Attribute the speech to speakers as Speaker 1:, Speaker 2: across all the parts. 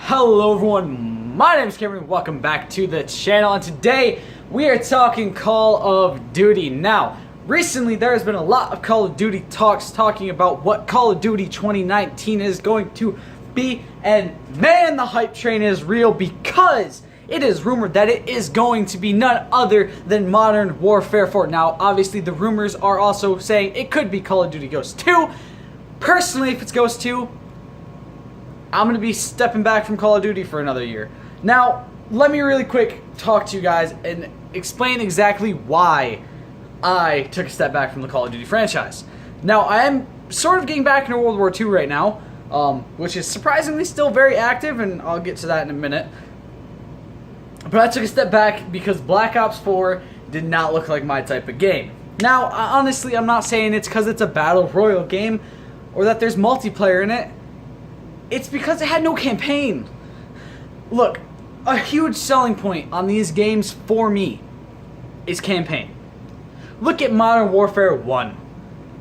Speaker 1: Hello everyone, my name is Cameron, welcome back to the channel, and today we are talking Call of Duty. Now, recently there has been a lot of Call of Duty talks talking about what Call of Duty 2019 is going to be, and man, the hype train is real because it is rumored that it is going to be none other than Modern Warfare 4. Now, obviously the rumors are also saying it could be Call of Duty Ghosts 2. Personally, if it's Ghosts 2, I'm going to be stepping back from Call of Duty for another year. Now, let me really quick talk to you guys and explain exactly why I took a step back from the Call of Duty franchise. Now, I am sort of getting back into World War II right now, which is surprisingly still very active, and I'll get to that in a minute. But I took a step back because Black Ops 4 did not look like my type of game. Now, honestly, I'm not saying it's because it's a Battle Royale game or that there's multiplayer in it. It's because it had no campaign. Look, a huge selling point on these games for me is campaign. Look at Modern Warfare 1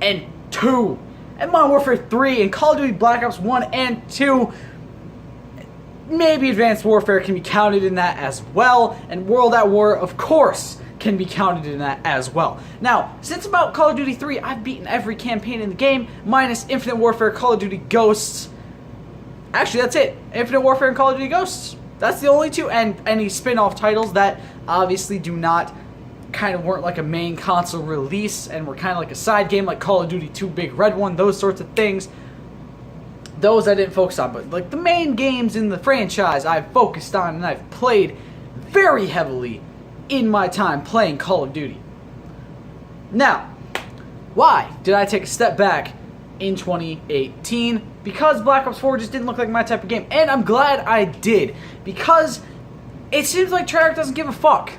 Speaker 1: and 2 and Modern Warfare 3 and Call of Duty Black Ops 1 and 2. Maybe Advanced Warfare can be counted in that as well, and World at War, of course, can be counted in that as well. Now, since about Call of Duty 3, I've beaten every campaign in the game, minus Infinite Warfare, Call of Duty Ghosts. Actually, that's it. Infinite Warfare and Call of Duty Ghosts. That's the only two, and any spin-off titles that obviously weren't like a main console release and were kind of like a side game, like Call of Duty 2 Big Red One, those sorts of things. Those I didn't focus on, but like the main games in the franchise I've focused on and I've played very heavily in my time playing Call of Duty. Now, why did I take a step back in 2018? Because Black Ops 4 just didn't look like my type of game. And I'm glad I did, because it seems like Treyarch doesn't give a fuck.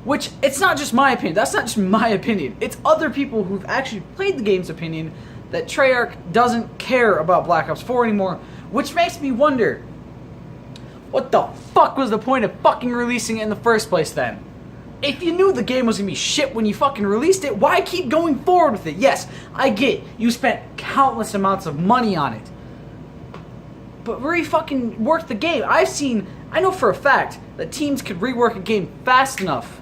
Speaker 1: Which, it's not just my opinion. That's not just my opinion. It's other people who've actually played the game's opinion that Treyarch doesn't care about Black Ops 4 anymore. Which makes me wonder, what the fuck was the point of fucking releasing it in the first place then? If you knew the game was gonna be shit when you fucking released it, why keep going forward with it? Yes, I get you spent countless amounts of money on it, but re-fucking work the game. I know for a fact that teams could rework a game fast enough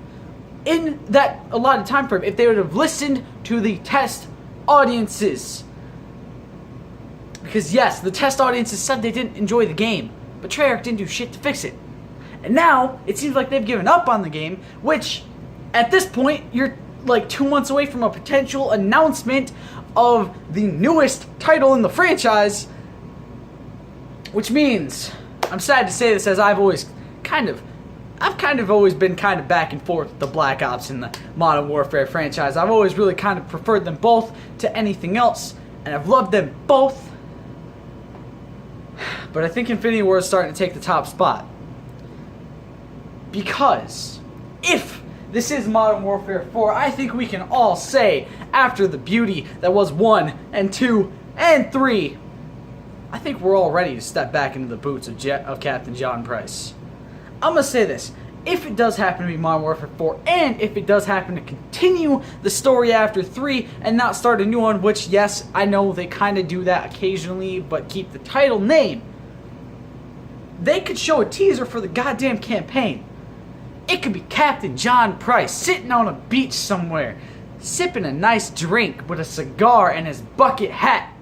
Speaker 1: in that allotted time frame if they would have listened to the test audiences. Because yes, the test audiences said they didn't enjoy the game, but Treyarch didn't do shit to fix it. And now, it seems like they've given up on the game, which, at this point, you're like 2 months away from a potential announcement of the newest title in the franchise, which means, I'm sad to say this, as I've kind of always been kind of back and forth with the Black Ops and the Modern Warfare franchise. I've always really kind of preferred them both to anything else, and I've loved them both. But I think Infinity War is starting to take the top spot. Because if this is Modern Warfare 4, I think we can all say, after the beauty that was 1 and 2 and 3, I think we're all ready to step back into the boots of Captain John Price. I'm going to say this. If it does happen to be Modern Warfare 4, and if it does happen to continue the story after 3 and not start a new one, which, yes, I know they kind of do that occasionally, but keep the title name, they could show a teaser for the goddamn campaign. It could be Captain John Price sitting on a beach somewhere, sipping a nice drink with a cigar and his bucket hat.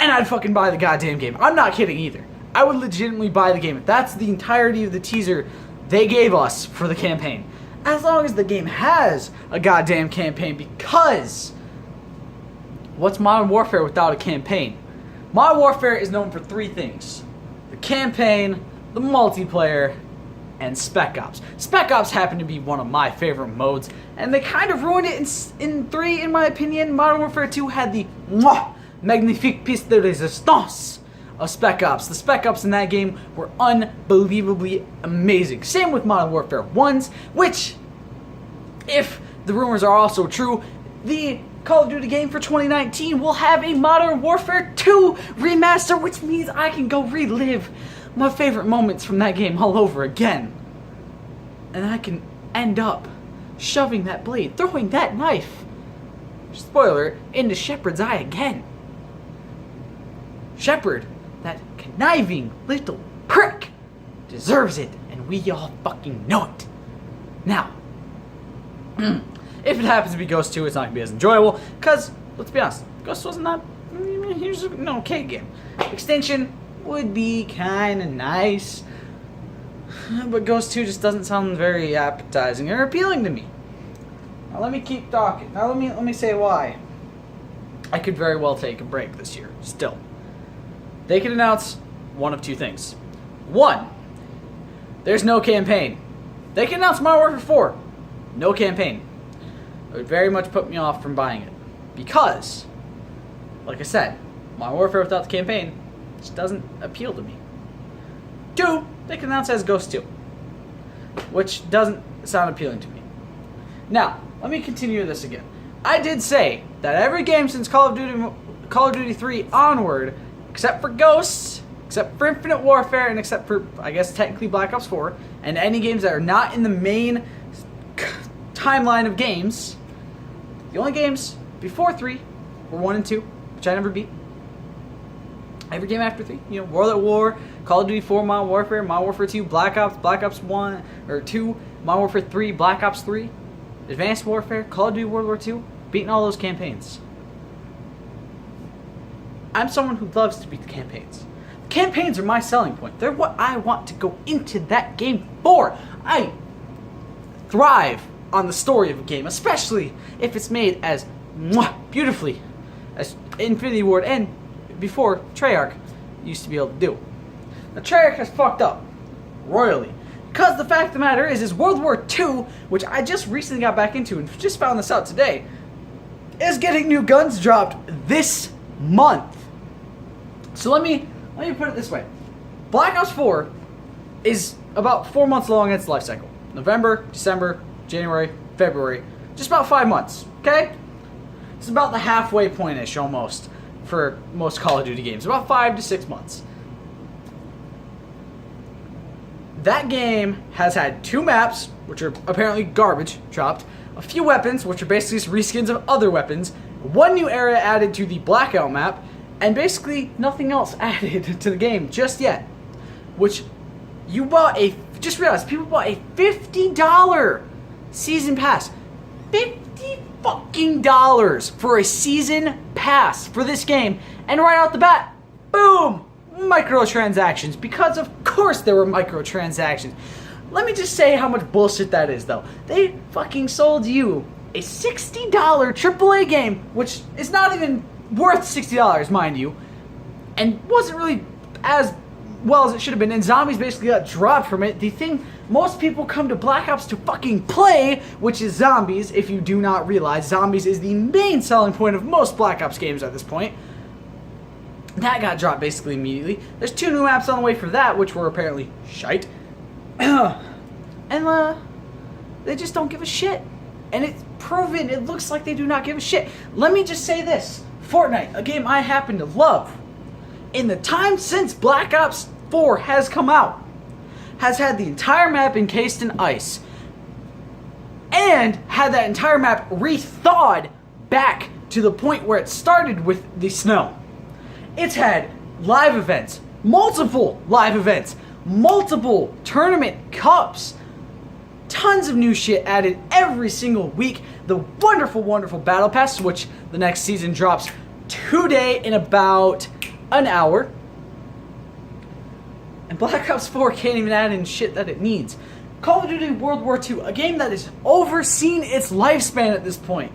Speaker 1: And I'd fucking buy the goddamn game. I'm not kidding either. I would legitimately buy the game if that's the entirety of the teaser they gave us for the campaign. As long as the game has a goddamn campaign, because what's Modern Warfare without a campaign? Modern Warfare is known for 3 things: the campaign, the multiplayer, and Spec Ops. Spec Ops happened to be one of my favorite modes, and they kind of ruined it in 3, in my opinion. Modern Warfare 2 had the magnifique piece de resistance of Spec Ops. The Spec Ops in that game were unbelievably amazing. Same with Modern Warfare 1's, which, if the rumors are also true, the Call of Duty game for 2019 will have a Modern Warfare 2 remaster, which means I can go relive my favorite moments from that game all over again. And I can end up shoving that blade, throwing that knife, spoiler, into Shepard's eye again. Shepard, that conniving little prick, deserves it, and we all fucking know it. Now, if it happens to be Ghost 2, it's not going to be as enjoyable, because, let's be honest, Ghost wasn't that, here's an okay game. Extension would be kind of nice, but Ghost 2 just doesn't sound very appetizing or appealing to me. Now let me keep talking. Now let me say why I could very well take a break this year. Still, they could announce one of two things. One, there's no campaign. They can announce Modern Warfare 4, no campaign. It would very much put me off from buying it because, like I said, Modern Warfare without the campaign just doesn't appeal to me. Two, they can announce it as Ghost 2, which doesn't sound appealing to me. Now, let me continue this again. I did say that every game since Call of Duty 3 onward, except for Ghosts, except for Infinite Warfare, and except for, I guess, technically Black Ops 4, and any games that are not in the main timeline of games, the only games before 3 were 1 and 2, which I never beat. Every game after 3, World at War, Call of Duty 4, Modern Warfare 2, Black Ops 1 or 2, Modern Warfare 3, Black Ops 3, Advanced Warfare, Call of Duty World War 2, beating all those campaigns. I'm someone who loves to beat the campaigns. Campaigns are my selling point. They're what I want to go into that game for. I thrive on the story of a game, especially if it's made as beautifully as Infinity Ward and before Treyarch used to be able to do. Now Treyarch has fucked up royally. Because the fact of the matter is World War II, which I just recently got back into and just found this out today, is getting new guns dropped this month. So let me put it this way. Black Ops 4 is about 4 months long in its life cycle. November, December, January, February. Just about 5 months, okay? It's about the halfway point-ish almost for most Call of Duty games. About 5 to 6 months. That game has had 2 maps, which are apparently garbage, dropped, a few weapons, which are basically just reskins of other weapons, 1 new area added to the Blackout map, and basically nothing else added to the game just yet. Which, just realize, people bought a $50 season pass. $50 fucking dollars for a season pass for this game, and right out the bat, boom! Microtransactions, because of course there were microtransactions. Let me just say how much bullshit that is, though. They fucking sold you a $60 AAA game, which is not even worth $60, mind you, and wasn't really as well as it should have been, and zombies basically got dropped from it. The thing most people come to Black Ops to fucking play, which is zombies, if you do not realize, zombies is the main selling point of most Black Ops games at this point. That got dropped basically immediately. There's 2 new maps on the way for that, which were apparently shite. And they just don't give a shit. And it's proven, it looks like they do not give a shit. Let me just say this. Fortnite, a game I happen to love, in the time since Black Ops 4 has come out, has had the entire map encased in ice. And had that entire map rethawed back to the point where it started with the snow. It's had live events, multiple live events, multiple tournament cups, tons of new shit added every single week. The wonderful, wonderful Battle Pass, which the next season drops today in about an hour. And Black Ops 4 can't even add in shit that it needs. Call of Duty World War II, a game that has overseen its lifespan at this point.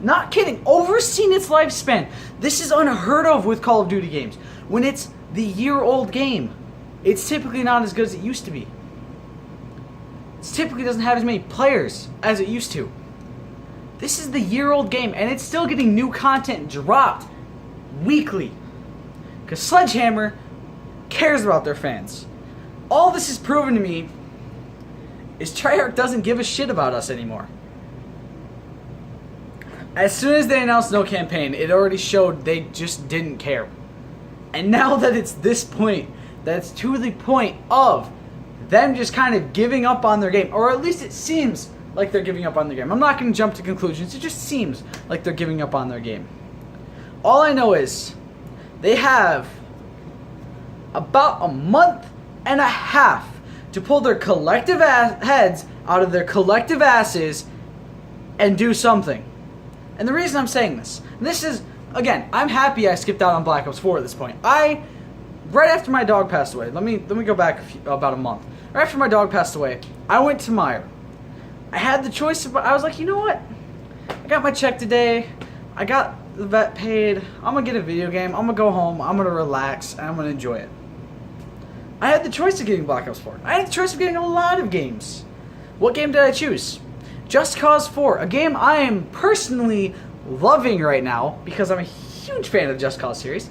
Speaker 1: Not kidding, overseen its lifespan. This is unheard of with Call of Duty games. When it's the year-old game, it's typically not as good as it used to be. It typically doesn't have as many players as it used to. This is the year-old game, and it's still getting new content dropped weekly. Because Sledgehammer cares about their fans. All this has proven to me is Treyarch doesn't give a shit about us anymore. As soon as they announced no campaign, it already showed they just didn't care. And now that it's this point, that's to the point of them just kind of giving up on their game, or at least it seems like they're giving up on their game. I'm not going to jump to conclusions, it just seems like they're giving up on their game. All I know is they have about a month and a half to pull their collective heads out of their collective asses and do something. And the reason I'm saying this is, again, I'm happy I skipped out on Black Ops 4 at this point. Right after my dog passed away, let me go back about a month. Right after my dog passed away, I went to Meijer. I had the choice I was like, you know what? I got my check today. I got the vet paid. I'm going to get a video game. I'm going to go home. I'm going to relax, and I'm going to enjoy it. I had the choice of getting Black Ops 4. I had the choice of getting a lot of games. What game did I choose? Just Cause 4, a game I am personally loving right now because I'm a huge fan of the Just Cause series.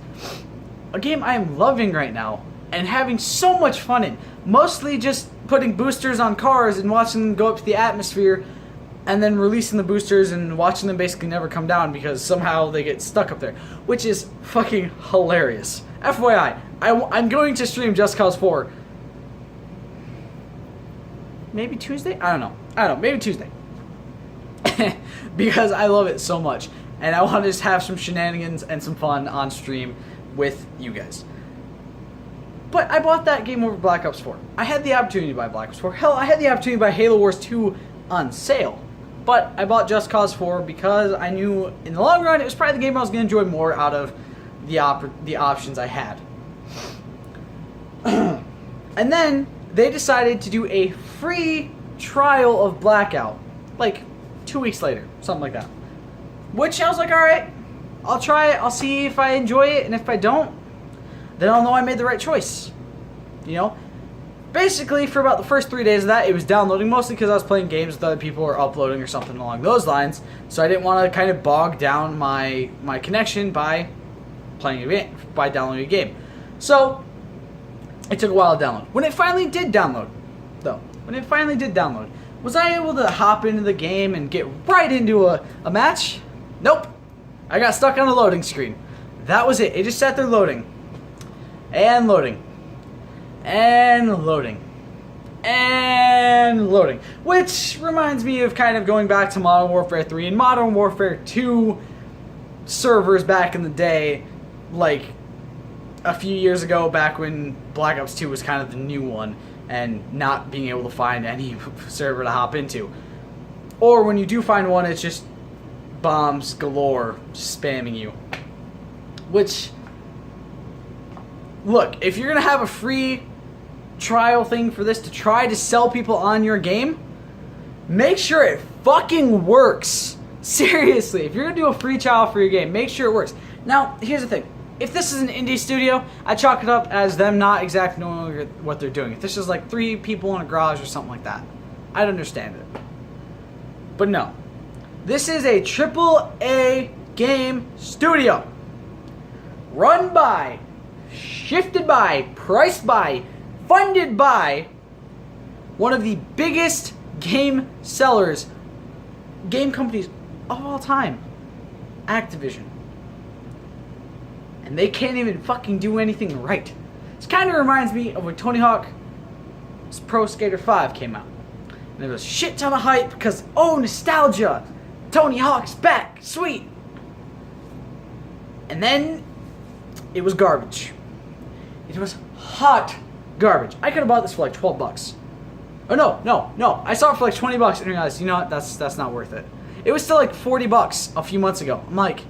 Speaker 1: A game I am loving right now and having so much fun in. Mostly just putting boosters on cars and watching them go up to the atmosphere and then releasing the boosters and watching them basically never come down because somehow they get stuck up there, which is fucking hilarious. FYI, I'm going to stream Just Cause 4 maybe Tuesday? I don't know, maybe Tuesday. Because I love it so much and I want to just have some shenanigans and some fun on stream with you guys. But I bought that game over Black Ops 4. I had the opportunity to buy Black Ops 4. Hell, I had the opportunity to buy Halo Wars 2 on sale. But I bought Just Cause 4 because I knew in the long run it was probably the game I was going to enjoy more out of the options I had. And then they decided to do a free trial of Blackout. Like 2 weeks later, something like that. Which I was like, alright, I'll try it, I'll see if I enjoy it, and if I don't, then I'll know I made the right choice. You know? Basically, for about the first 3 days of that, it was downloading, mostly because I was playing games with other people or uploading or something along those lines, so I didn't want to kind of bog down my connection by playing a game, by downloading a game. So, it took a while to download. When it finally did download, was I able to hop into the game and get right into a match? Nope. I got stuck on a loading screen. That was it. It just sat there loading. And loading. And loading. And loading. Which reminds me of kind of going back to Modern Warfare 3 and Modern Warfare 2 servers back in the day. Like a few years ago, back when Black Ops 2 was kind of the new one. And not being able to find any server to hop into. Or when you do find one, it's just bombs galore just spamming you. Which, look, if you're going to have a free trial thing for this to try to sell people on your game, make sure it fucking works. Seriously, if you're going to do a free trial for your game, make sure it works. Now, here's the thing. If this is an indie studio, I chalk it up as them not exactly knowing what they're doing. If this is like 3 people in a garage or something like that, I'd understand it. But no. This is a AAA game studio. Run by, shifted by, priced by, funded by one of the biggest game sellers, game companies of all time, Activision. And they can't even fucking do anything right. This kind of reminds me of when Tony Hawk's Pro Skater 5 came out. And there was a shit ton of hype because, oh, nostalgia! Tony Hawk's back! Sweet! And then, it was garbage. It was hot garbage. I could have bought this for like $12. Oh, no. I saw it for like $20 and realized, you know what, that's not worth it. It was still like $40 a few months ago. I'm like,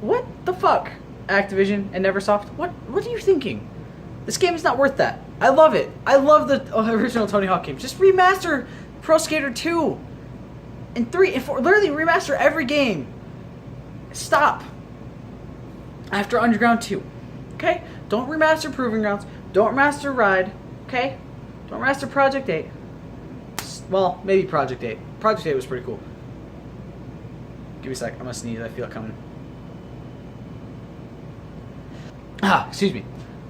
Speaker 1: what the fuck, Activision and Neversoft? What are you thinking? This game is not worth that. I love it. I love the original Tony Hawk game. Just remaster Pro Skater 2 and 3 and 4. Literally remaster every game. Stop. After Underground 2. Okay? Don't remaster Proving Grounds. Don't remaster Ride. Okay? Don't remaster Project 8. Well, maybe Project 8. Project 8 was pretty cool. Give me a sec. I'm gonna sneeze. I feel it coming. Excuse me.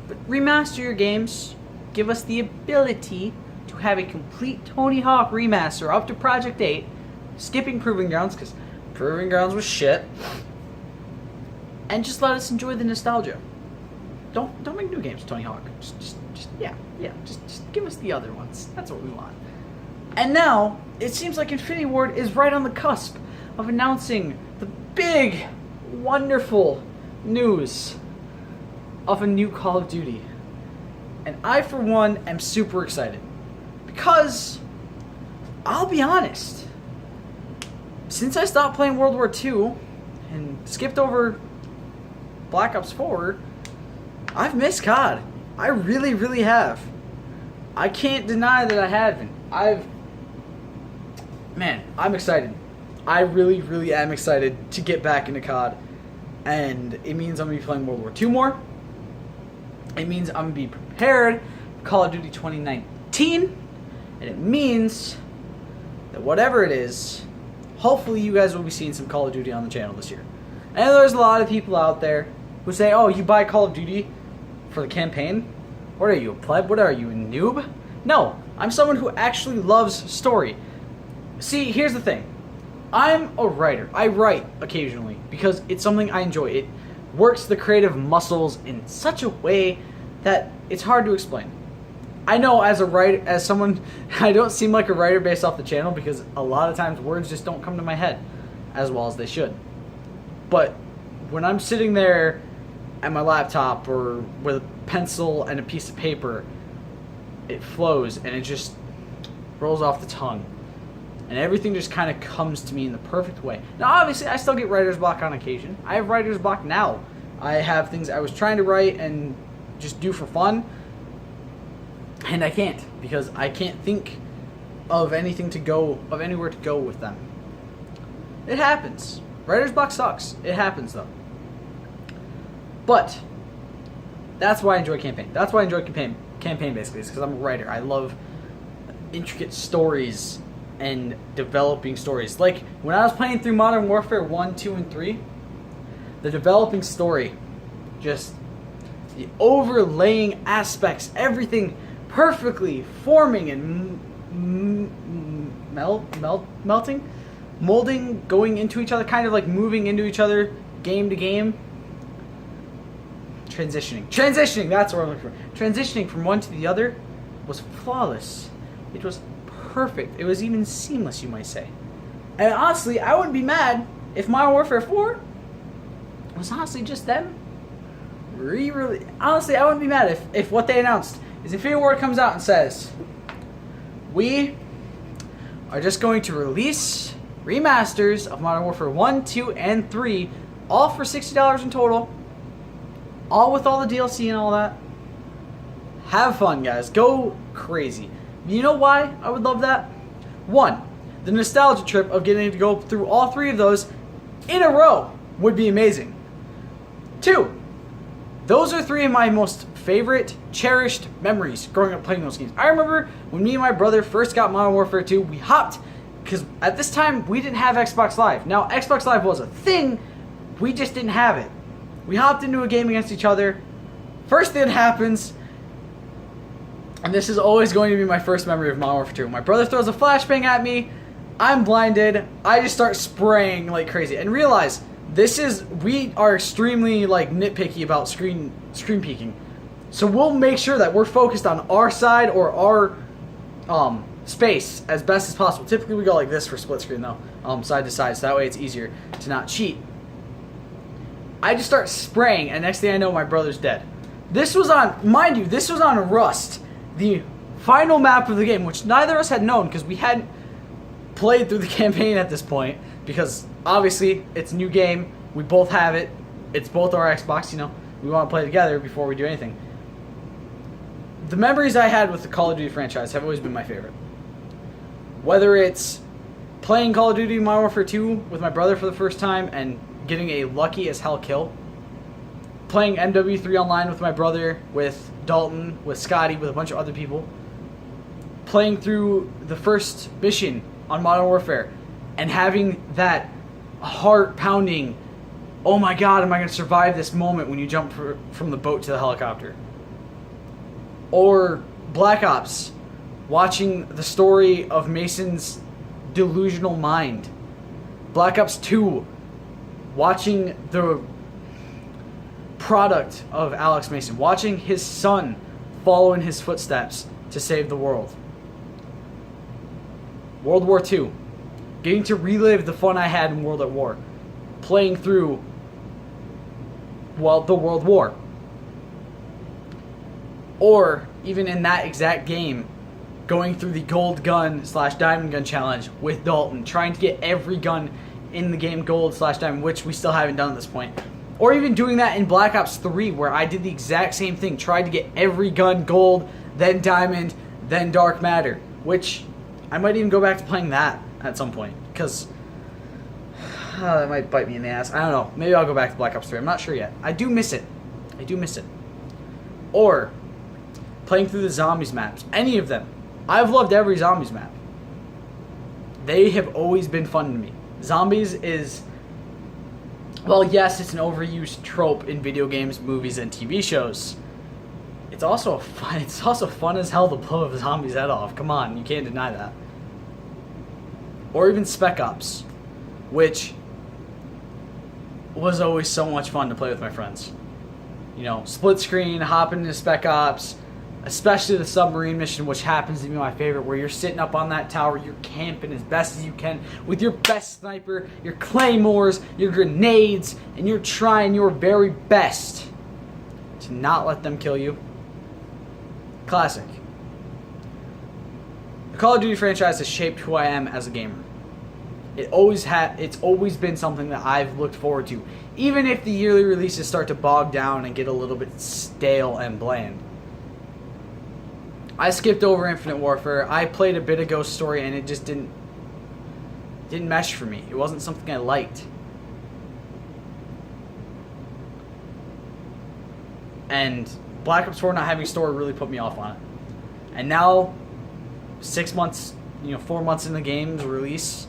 Speaker 1: But remaster your games. Give us the ability to have a complete Tony Hawk remaster up to Project 8. Skipping Proving Grounds, because Proving Grounds was shit. And just let us enjoy the nostalgia. Don't make new games, Tony Hawk. Just give us the other ones. That's what we want. And now, it seems like Infinity Ward is right on the cusp of announcing the big, wonderful news of a new Call of Duty. And I, for one, am super excited. Because, I'll be honest, since I stopped playing World War II and skipped over Black Ops 4, I've missed COD. I really, really have. I can't deny that I haven't. Man, I'm excited. I really, really am excited to get back into COD. And it means I'm going to be playing World War II more. It means I'm going to be prepared for Call of Duty 2019. And it means that whatever it is, hopefully you guys will be seeing some Call of Duty on the channel this year. And there's a lot of people out there who say, oh, you buy Call of Duty for the campaign? What are you, a pleb? What are you, a noob? No, I'm someone who actually loves story. See, here's the thing. I'm a writer. I write occasionally because it's something I enjoy. It works the creative muscles in such a way that it's hard to explain. I know as a writer, as someone, I don't seem like a writer based off the channel because a lot of times words just don't come to my head as well as they should. But when I'm sitting there at my laptop or with a pencil and a piece of paper, it flows and it just rolls off the tongue. And everything just kind of comes to me in the perfect way. Now, obviously, I still get writer's block on occasion. I have writer's block now. I have things I was trying to write and just do for fun. And I can't, because I can't think of anything to go, of anywhere to go with them. It happens. Writer's block sucks. It happens, though. But that's why I enjoy campaign. That's why I enjoy campaign basically. It's because I'm a writer. I love intricate stories and developing stories. Like, when I was playing through Modern Warfare 1, 2, and 3, the developing story, just the overlaying aspects, everything perfectly forming and melting, molding, going into each other, kind of like moving into each other, game to game. Transitioning, that's what I'm looking for. Transitioning from one to the other was flawless. It was perfect. It was even seamless, you might say. And honestly, I wouldn't be mad if Modern Warfare 4 was honestly just them. Honestly, I wouldn't be mad if what they announced is Infinity Ward comes out and says, we are just going to release remasters of Modern Warfare 1, 2, and 3, all for $60 in total, all with all the DLC and all that. Have fun, guys. Go crazy. You know why I would love that? One, the nostalgia trip of getting to go through all three of those in a row would be amazing. Two, those are three of my most favorite, cherished memories growing up playing those games. I remember when me and my brother first got Modern Warfare 2, we hopped, because at this time we didn't have Xbox Live. Now, Xbox Live was a thing, we just didn't have it. We hopped into a game against each other. First thing that happens, and this is always going to be my first memory of Modern Warfare 2. My brother throws a flashbang at me. I'm blinded. I just start spraying like crazy. And realize, we are extremely like nitpicky about screen peeking. So we'll make sure that we're focused on our side or our space as best as possible. Typically we go like this for split screen though, side to side, so that way it's easier to not cheat. I just start spraying, and next thing I know, my brother's dead. This was on, mind you, this was on Rust, the final map of the game, which neither of us had known because we hadn't played through the campaign at this point, because obviously it's a new game, we both have it, it's both our Xbox, you know, we want to play together before we do anything. The memories I had with the Call of Duty franchise have always been my favorite. Whether it's playing Call of Duty Modern Warfare 2 with my brother for the first time and getting a lucky as hell kill, playing MW3 online with my brother, with Dalton, with Scotty, with a bunch of other people, playing through the first mission on Modern Warfare and having that heart-pounding, oh my god, am I going to survive this moment when you jump from the boat to the helicopter? Or Black Ops, watching the story of Mason's delusional mind. Black Ops 2, watching the product of Alex Mason, watching his son follow in his footsteps to save the world. World War II, getting to relive the fun I had in World at War, playing through, well, the World War. Or even in that exact game, going through the gold gun / diamond gun challenge with Dalton, trying to get every gun in the game gold / diamond, which we still haven't done at this point. Or even doing that in Black Ops 3, where I did the exact same thing, tried to get every gun gold, then diamond, then dark matter, which I might even go back to playing that at some point, because that might bite me in the ass. I don't know. Maybe I'll go back to Black Ops 3. I'm not sure yet. I do miss it. I do miss it. Or playing through the zombies maps. Any of them. I've loved every zombies map. They have always been fun to me. Zombies is, well, yes, it's an overused trope in video games, movies, and TV shows. It's also fun as hell to blow a zombie's head off. Come on, you can't deny that. Or even Spec Ops, which was always so much fun to play with my friends. You know, split screen, hopping into Spec Ops, especially the submarine mission, which happens to be my favorite, where you're sitting up on that tower, you're camping as best as you can with your best sniper, your claymores, your grenades, and you're trying your very best to not let them kill you. Classic. The Call of Duty franchise has shaped who I am as a gamer. It's always been something that I've looked forward to, even if the yearly releases start to bog down and get a little bit stale and bland. I skipped over Infinite Warfare. I played a bit of Ghost Story, and it just didn't mesh for me. It wasn't something I liked. And Black Ops 4 not having a story really put me off on it. And now, 6 months, 4 months in the game's release,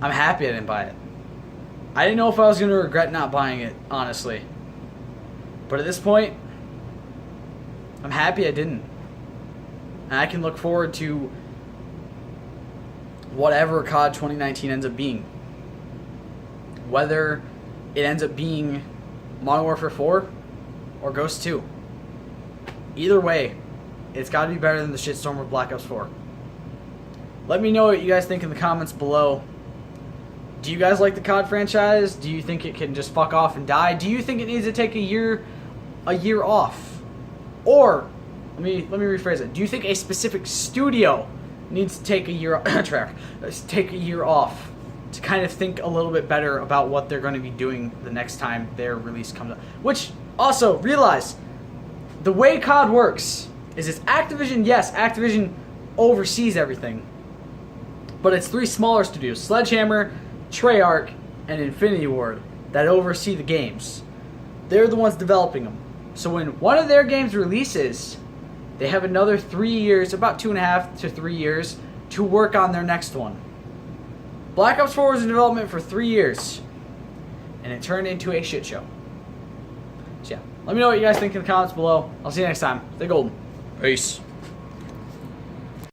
Speaker 1: I'm happy I didn't buy it. I didn't know if I was going to regret not buying it, honestly. But at this point, I'm happy I didn't. And I can look forward to whatever COD 2019 ends up being. Whether it ends up being Modern Warfare 4 or Ghost 2. Either way, it's got to be better than the shitstorm of Black Ops 4. Let me know what you guys think in the comments below. Do you guys like the COD franchise? Do you think it can just fuck off and die? Do you think it needs to take a year off? Or let me rephrase it. Do you think a specific studio needs to take a year off to kind of think a little bit better about what they're going to be doing the next time their release comes up? Which also realize the way COD works is it's Activision. Yes, Activision oversees everything, but it's 3 smaller studios: Sledgehammer, Treyarch, and Infinity Ward, that oversee the games. They're the ones developing them. So when one of their games releases, they have another 3 years, about 2.5 to 3 years, to work on their next one. Black Ops 4 was in development for 3 years, and it turned into a shit show. So yeah, let me know what you guys think in the comments below. I'll see you next time. Stay golden. Peace.